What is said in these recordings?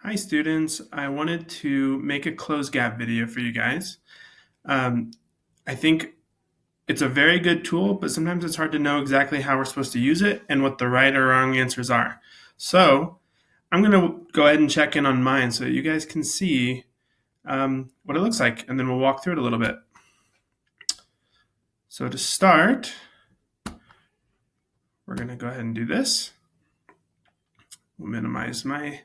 Hi students, I wanted to make a Closegap video for you guys. Um, I think it's a very good tool, but sometimes it's hard to know exactly how we're supposed to use it and what the right or wrong answers are. So I'm going to go ahead and check in on mine so that you guys can see what it looks like, and then we'll walk through it a little bit. So to start, we're going to go ahead and do this. We'll minimize my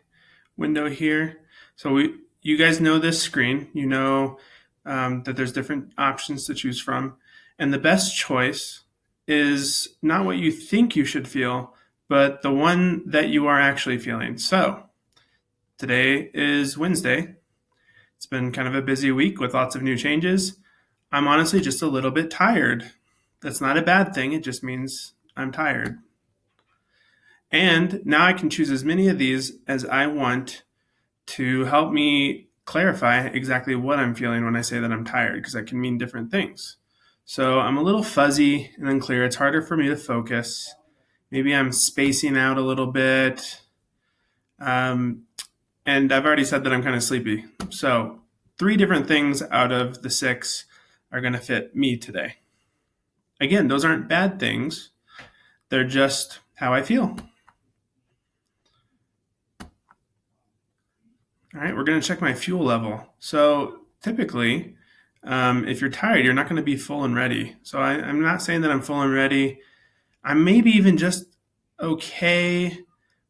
window here. So you guys know this screen. You know that there's different options to choose from. And the best choice is not what you think you should feel, but the one that you are actually feeling. So today is Wednesday. It's been kind of a busy week with lots of new changes. I'm honestly just a little bit tired. That's not a bad thing. It just means I'm tired. And now I can choose as many of these as I want to help me clarify exactly what I'm feeling when I say that I'm tired, because that can mean different things. So I'm a little fuzzy and unclear. It's harder for me to focus. Maybe I'm spacing out a little bit. And I've already said that I'm kind of sleepy. So 3 different things out of the 6 are going to fit me today. Again, those aren't bad things. They're just how I feel. All right, we're going to check my fuel level. So typically, if you're tired, you're not going to be full and ready. So I'm not saying that I'm full and ready. I'm maybe even just okay,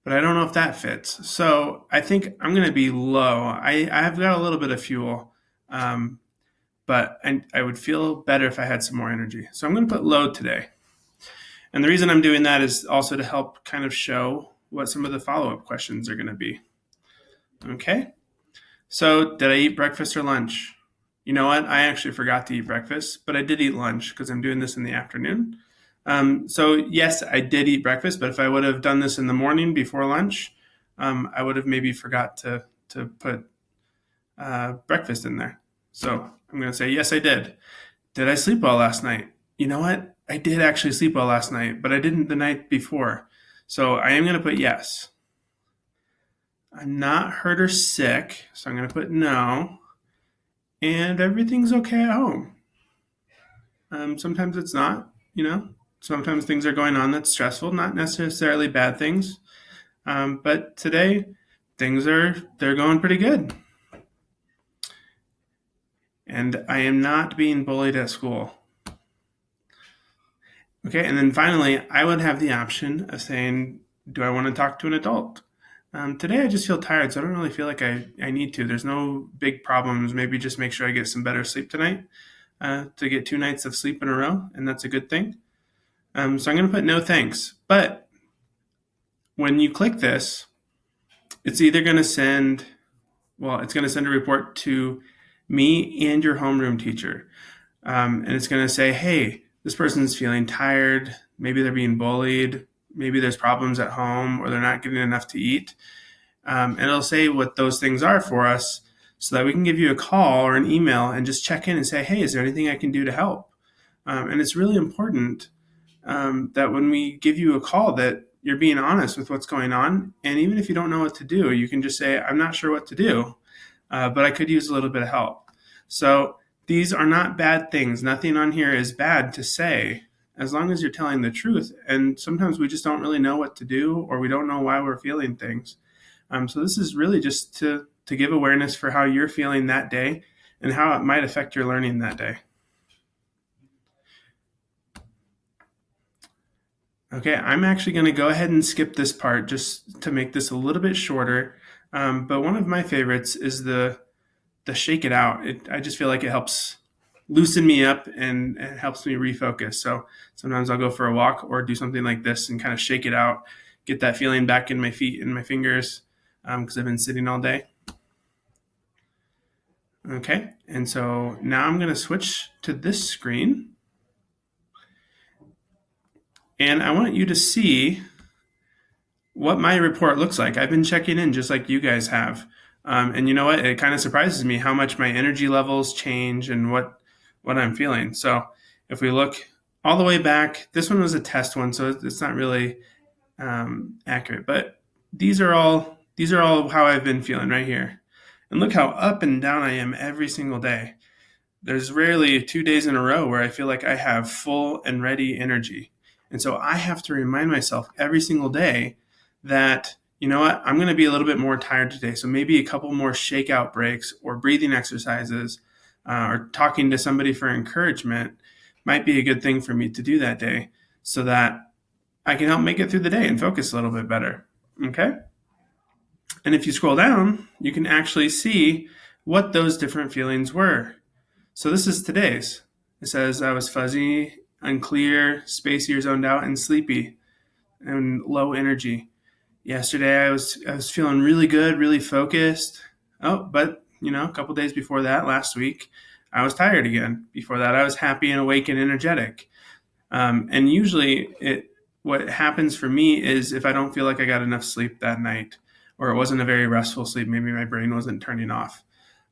but I don't know if that fits. So I think I'm going to be low. I've got a little bit of fuel, but I would feel better if I had some more energy. So I'm going to put low today. And the reason I'm doing that is also to help kind of show what some of the follow-up questions are going to be. Okay, so did I eat breakfast or lunch? You know what? I actually forgot to eat breakfast, but I did eat lunch because I'm doing this in the afternoon. So yes, I did eat breakfast, but if I would have done this in the morning before lunch, I would have maybe forgot to put breakfast in there. So I'm going to say, yes, I did. Did I sleep well last night? You know what? I did actually sleep well last night, but I didn't the night before. So I am going to put yes. I'm not hurt or sick, so I'm going to put no. And everything's okay at home. Sometimes it's not, Sometimes things are going on that's stressful, not necessarily bad things. But today, they're going pretty good. And I am not being bullied at school. Okay, and then finally, I would have the option of saying, do I want to talk to an adult? Today I just feel tired, so I don't really feel like I need to. There's no big problems. Maybe just make sure I get some better sleep tonight, to get 2 nights of sleep in a row, and that's a good thing. So I'm going to put no thanks. But when you click this, it's either going to send, it's going to send a report to me and your homeroom teacher. And it's going to say, hey, this person's feeling tired. Maybe they're being bullied. Maybe there's problems at home, or they're not getting enough to eat. And it'll say what those things are for us so that we can give you a call or an email and just check in and say, hey, is there anything I can do to help? And it's really important that when we give you a call that you're being honest with what's going on. And even if you don't know what to do, you can just say, I'm not sure what to do, but I could use a little bit of help. So these are not bad things. Nothing on here is bad to say, as long as you're telling the truth. And sometimes we just don't really know what to do, or we don't know why we're feeling things. So this is really just to give awareness for how you're feeling that day and how it might affect your learning that day. Okay, I'm actually going to go ahead and skip this part just to make this a little bit shorter. But one of my favorites is the shake it out. I just feel like it helps loosen me up and it helps me refocus. So sometimes I'll go for a walk or do something like this and kind of shake it out, get that feeling back in my feet and my fingers, because I've been sitting all day. Okay, and so now I'm going to switch to this screen. And I want you to see what my report looks like. I've been checking in just like you guys have. And you know what? It kind of surprises me how much my energy levels change and what I'm feeling. So if we look all the way back, this one was a test one, so it's not really accurate. But these are all These are all how I've been feeling right here. And look how up and down I am every single day. There's rarely 2 days in a row where I feel like I have full and ready energy. And so I have to remind myself every single day that, you know what, I'm going to be a little bit more tired today. So maybe a couple more shakeout breaks or breathing exercises or talking to somebody for encouragement might be a good thing for me to do that day so that I can help make it through the day and focus a little bit better. Okay? And if you scroll down, you can actually see what those different feelings were. So this is today's. It says I was fuzzy, unclear, spacey or zoned out, and sleepy and low energy. Yesterday I was feeling really good, really focused. Oh, but a couple days before that, last week, I was tired again. Before that, I was happy and awake and energetic. And usually, what happens for me is if I don't feel like I got enough sleep that night, or it wasn't a very restful sleep, maybe my brain wasn't turning off.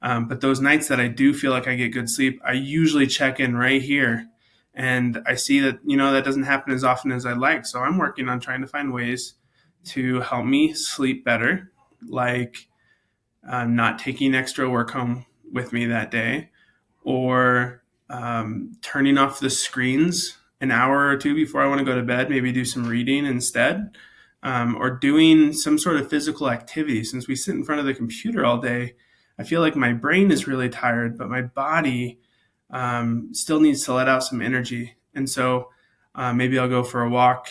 But those nights that I do feel like I get good sleep, I usually check in right here, and I see that that doesn't happen as often as I'd like. So I'm working on trying to find ways to help me sleep better, like not taking extra work home with me that day, or turning off the screens an hour or two before I want to go to bed, maybe do some reading instead, or doing some sort of physical activity. Since we sit in front of the computer all day, I feel like my brain is really tired, but my body still needs to let out some energy. And so maybe I'll go for a walk.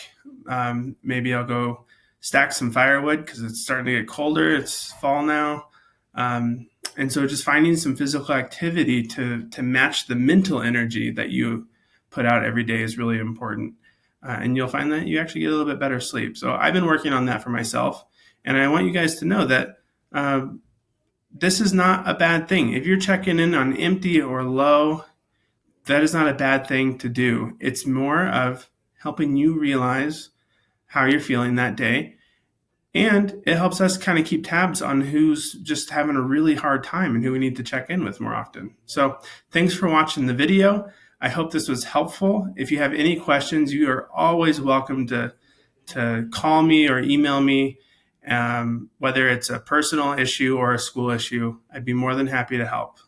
Maybe I'll go stack some firewood because it's starting to get colder. It's fall now. And so just finding some physical activity to match the mental energy that you put out every day is really important. And you'll find that you actually get a little bit better sleep. So I've been working on that for myself. And I want you guys to know that this is not a bad thing. If you're checking in on empty or low, that is not a bad thing to do. It's more of helping you realize how you're feeling that day. And it helps us kind of keep tabs on who's just having a really hard time and who we need to check in with more often. So thanks for watching the video. I hope this was helpful. If you have any questions, you are always welcome to call me or email me, whether it's a personal issue or a school issue. I'd be more than happy to help.